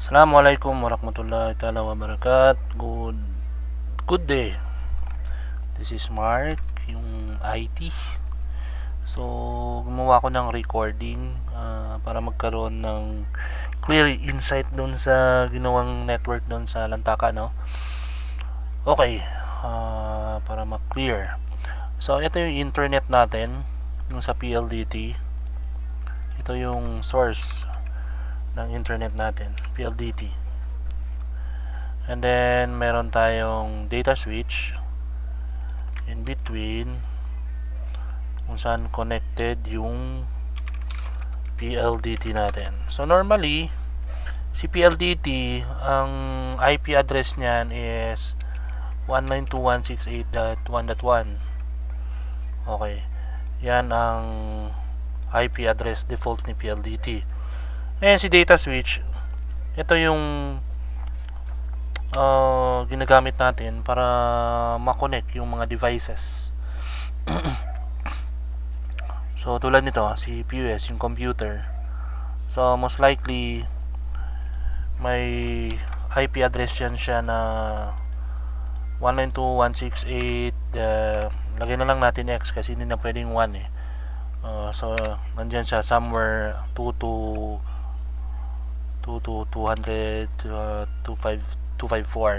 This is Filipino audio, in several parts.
Assalamualaikum warahmatullahi taala wabarakatuh. Good day. This is Mark, yung IT. So, gumawa ko ng recording para magkaroon ng clear insight doon sa ginawang network doon sa Lantaka, no? Okay, para ma-clear. So, ito yung internet natin, yung sa PLDT. Ito yung source ng internet natin, PLDT. And then, meron tayong data switch in between kung saan connected yung PLDT natin. So, normally, si PLDT, ang IP address niyan is 192.168.1.1. Okay. Yan ang IP address default ni PLDT. Ngayon, si data switch, ito yung ginagamit natin para ma-connect yung mga devices. So, tulad nito, si POS, yung computer. So, most likely, may IP address yan siya na 192.168. Lagay na lang natin X kasi hindi na pwedeng 1 eh. So, nandyan siya somewhere 2 to 200, 254,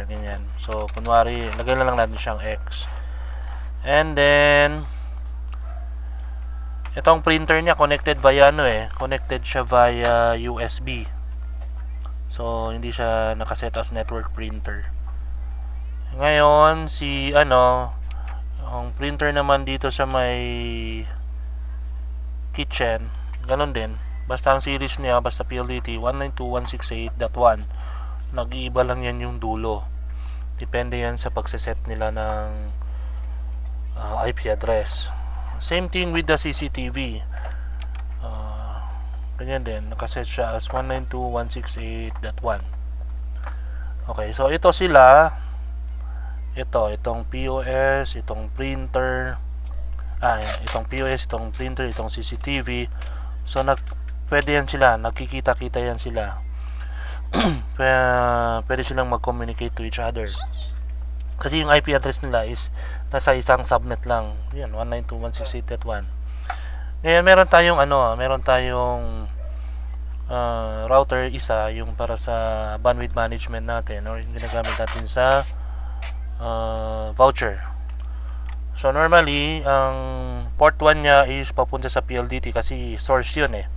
ganyan. So, kunwari, lagay na lang natin siyang X. And then, itong printer niya connected via connected siya via USB. So, hindi siya nakaset as network printer. Ngayon, ang printer naman dito sa may kitchen, ganun din. Basta ang series niya, basta PLDT 192.168.1. Nag-iiba lang yan yung dulo. Depende yan sa pagseset nila ng IP address. Same thing with the CCTV. Ganyan din, nakaset siya as 192.168.1. Okay, so ito sila. Itong POS, itong printer. Itong POS, itong printer, itong CCTV. So, pwede yan sila, nagkikita-kita yan sila. Pwede silang mag-communicate to each other. Kasi yung IP address nila is nasa isang subnet lang. Yan, 192.168.1. Ngayon, meron tayong router isa, yung para sa bandwidth management natin or yung ginagamit natin sa voucher. So, normally, ang port 1 niya is papunta sa PLDT kasi source yun eh.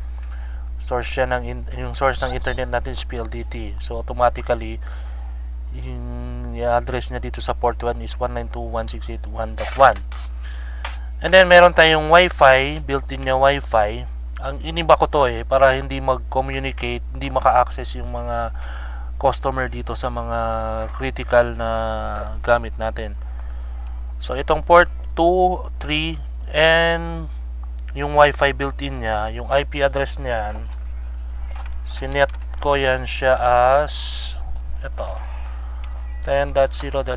Yung source ng internet natin is PLDT. So, automatically, yung address niya dito sa port 1 is 192.168.1.1. And then, meron tayong Wi-Fi, built-in niya Wi-Fi. Ang iniba ko to para hindi mag-communicate, hindi maka-access yung mga customer dito sa mga critical na gamit natin. So, itong port 2, 3, and yung Wi-Fi built-in niya, yung IP address niyan, sinet ko yan siya as ito, 10.0.0.1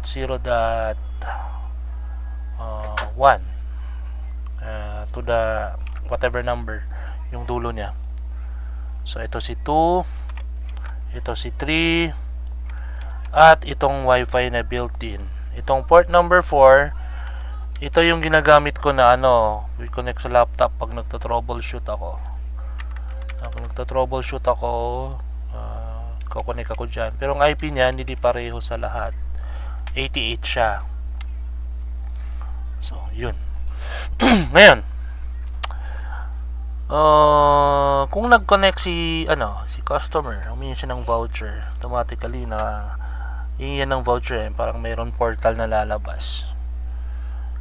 to the whatever number yung dulo niya. So, ito si 2, ito si 3, at itong Wi-Fi na built-in. Itong port number 4, ito yung ginagamit ko na we connect sa laptop pag nagta-troubleshoot ako. Kukonek ako dyan. Pero ang IP niya, hindi pareho sa lahat. 88 siya. So, yun. Ngayon, kung nag-connect si customer, humingi siya ng voucher, automatically na yan ng voucher parang mayroon portal na lalabas.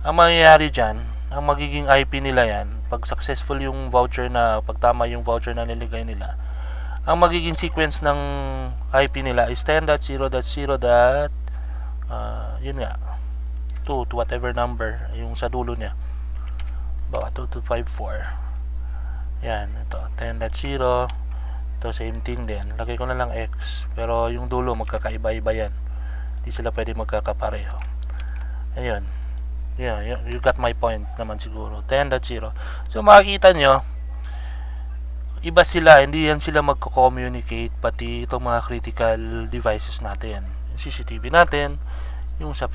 Ang mangyayari dyan, ang magiging IP nila yan, pag successful yung voucher pag tama yung voucher na niligay nila, ang magiging sequence ng IP nila is 10.0.0. Yun nga, 2 to whatever number yung sa dulo niya. Baka 2254. Yan, ito 10.0. Ito same thing din. Lagay ko na lang X, pero yung dulo magkakaiba-iba yan. Hindi sila pwede magkakapareho. Ayun. Yeah, you got my point naman siguro. 10.0. So, makikita nyo, iba sila, hindi yan sila magko-communicate, pati itong mga critical devices natin. Yung CCTV natin, yung sa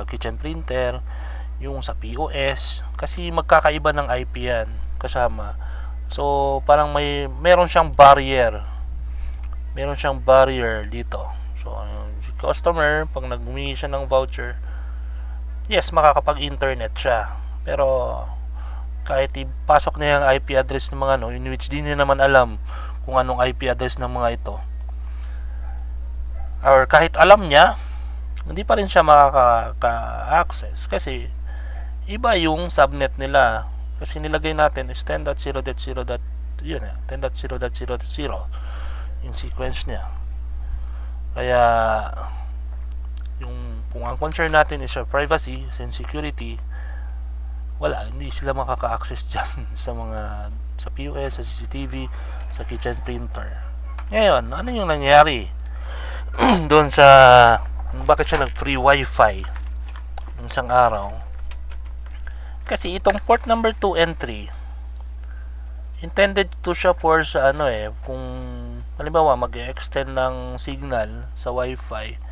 kitchen printer, yung sa POS, kasi magkakaiba ng IP yan kasama. So parang meron siyang barrier. Meron siyang barrier dito. So si customer, pag naghumingi siya ng voucher, yes, makakapag-internet siya. Pero kahit ipasok niya yung IP address ng mga in which di niya naman alam kung anong IP address ng mga ito, or kahit alam niya, hindi pa rin siya makaka-access kasi iba yung subnet nila. Kasi nilagay natin is 10.0.0. Yun 10.0.0 yung sequence niya. Kaya yung kung ang concern natin is sa privacy and security, wala, hindi sila makaka-access dyan sa POS, sa CCTV, sa kitchen printer. Ngayon, ano yung nangyari doon sa bakit siya nag-free wifi ng isang araw? Kasi itong port number 2 and 3, intended to siya for sa kung halimbawa mag-extend ng signal sa wifi.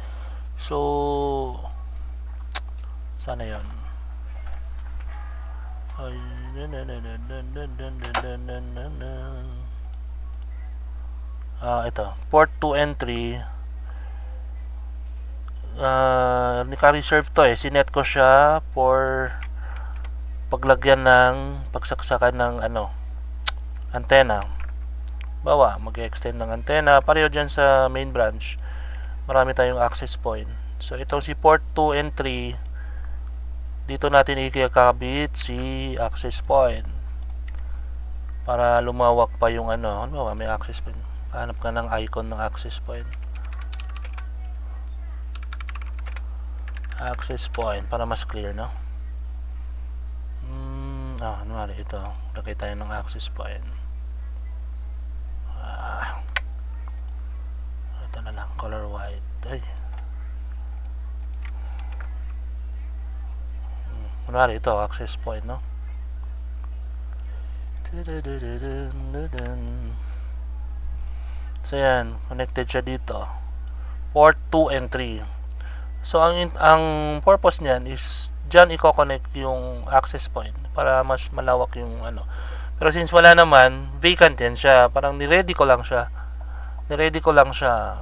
So sana yon. Ito, port 2 and 3, naka-reserve to sinet ko siya for paglagyan ng pagsaksakan ng antena. Bawa, mag-extend ng antena, pareho dyan sa main branch, marami tayong access point. So itong si port 2 and 3, dito natin ikakabit si access point para lumawak pa yung bawa, may access point, hanap ka ng icon ng access point para mas clear, no? Ano ito, lagay tayo ng access point. Ito na lang, color white. Kunwari ito, access point, no? So yan, connected siya dito, port 2 and 3. So ang purpose niyan is dyan i-connect yung access point para mas malawak yung Pero since wala naman, vacant yan siya. Parang niready ko lang siya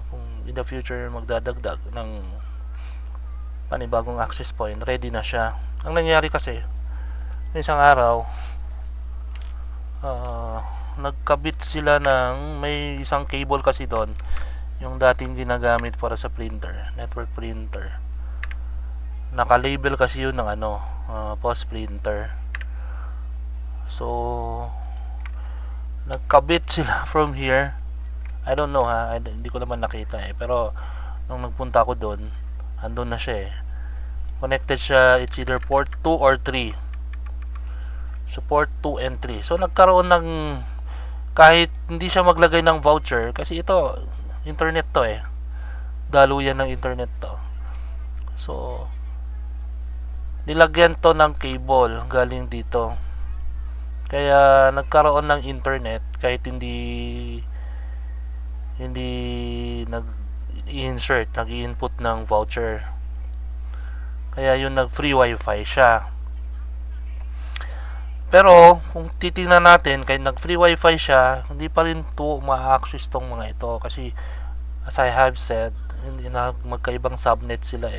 kung in the future magdadagdag ng panibagong access point, ready na siya. Ang nangyari kasi, isang araw, nagkabit sila may isang cable kasi doon, yung dating ginagamit para sa printer, network printer. Naka-label kasi yun ng post printer. So nagkabit sila from here. I don't know hindi ko naman nakita pero nung nagpunta ako doon, andun na siya connected siya. It's either port 2 or 3. So port 2 and 3. So nagkaroon ng, kahit hindi siya maglagay ng voucher, kasi ito internet to daluyan ng internet to. So nilagyan to ng cable galing dito, kaya nagkaroon ng internet kahit hindi nag-insert, nag-input ng voucher. Kaya yun, nag-free wifi siya. Pero kung titingnan natin, kahit nag-free wifi siya, hindi pa rin to ma-access tong mga ito kasi as I have said, magkaibang subnet sila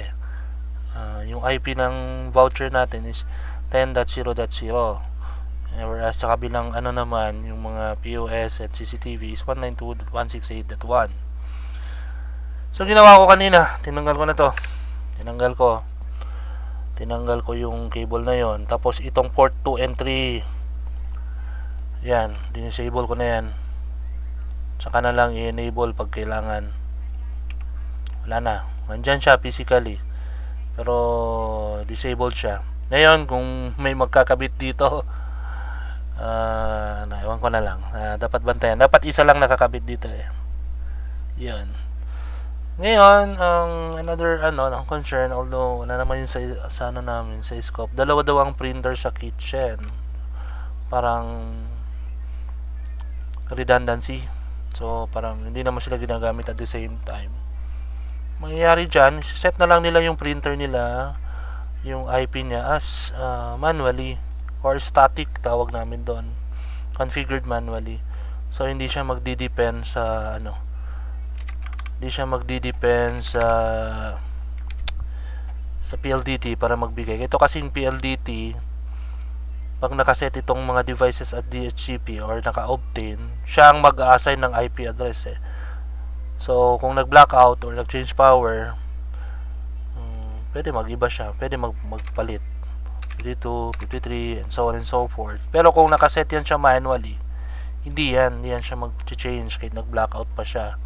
yung IP ng voucher natin is 10.0.0, whereas sa kabilang naman, yung mga POS at CCTV is 192.168.1. So ginawa ko kanina, tinanggal ko yung cable na yon. Tapos itong port 2 and 3, yan, dinisable ko na yan. Saka na lang i-enable pag kailangan. Wala na, nandyan siya physically, pero disabled siya. Ngayon, kung may magkakabit dito, ewan ko na lang, dapat bantayan. Dapat isa lang nakakabit dito yan. Ngayon, another concern, although wala naman yun sa namin, sa scope, dalawa daw ang printer sa kitchen. Parang redundancy. So parang hindi naman sila ginagamit at the same time. Mangyayari dyan, set na lang nila yung printer nila, yung IP niya as manually or static tawag namin doon, configured manually. So hindi siya magdi-depend sa hindi siya magdi-depend sa PLDT para magbigay. Ito kasing PLDT, pag nakaset itong mga devices at DHCP or naka-obtain, siya ang mag-assign ng IP address eh. So kung nag-blackout or nag-change power, pwede mag-iba siya, pwede magpalit 52, 53, and so on and so forth. Pero kung nakaset yan siya manually, hindi yan siya mag-change kahit nag-blackout pa siya.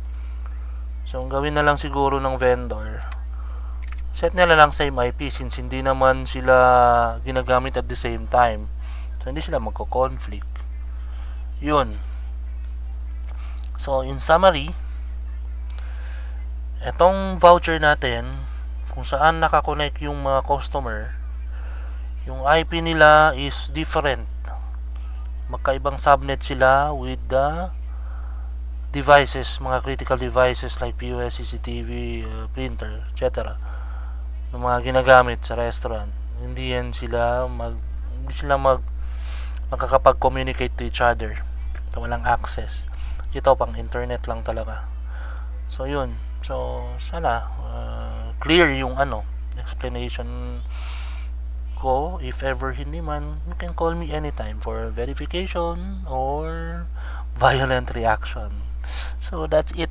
So ang gawin na lang siguro ng vendor, set nila lang same IP since hindi naman sila ginagamit at the same time. So hindi sila magko-conflict. Yun. So in summary, etong voucher natin, kung saan nakakonect yung mga customer, yung IP nila is different. Magkaibang subnet sila with the devices, mga critical devices like POS, CCTV, printer, etc. ng mga ginagamit sa restaurant. Hindi sila makakapag-communicate to each other. Ito walang access. Ito pang internet lang talaga. So yun. So sana clear yung explanation ko. If ever hindi man, you can call me anytime for verification or violent reaction. So that's it.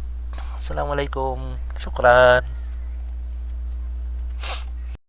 Assalamualaikum. Syukran.